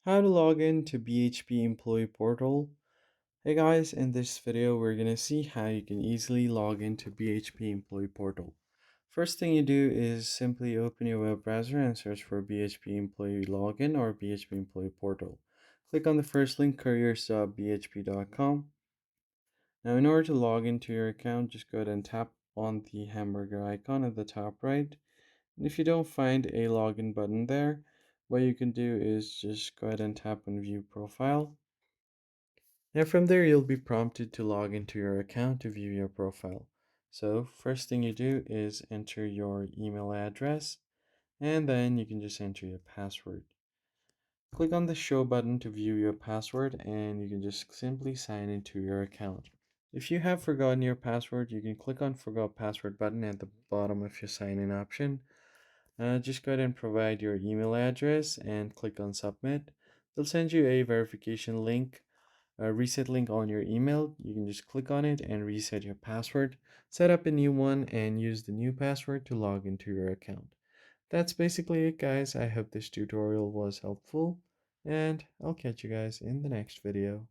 How to log in to BHP Employee Portal. Hey guys, in this video we're gonna see how you can easily log into BHP Employee Portal. First thing you do is simply open your web browser and search for BHP Employee Login or BHP Employee Portal. Click on the first link, careers.bhp.com. Now in order to log into your account, just go ahead and tap on the hamburger icon at the top right. And if you don't find a login button there, what you can do is just go ahead and tap on View Profile. Now from there, you'll be prompted to log into your account to view your profile. So first thing you do is enter your email address, and then you can just enter your password. Click on the Show button to view your password, and you can just simply sign into your account. If you have forgotten your password, you can click on Forgot Password button at the bottom of your sign in option. Just go ahead and provide your email address and click on Submit. They'll send you a verification link, a reset link on your email. You can just click on it and reset your password, set up a new one, and use the new password to log into your account. That's basically it, guys. I hope this tutorial was helpful, and I'll catch you guys in the next video.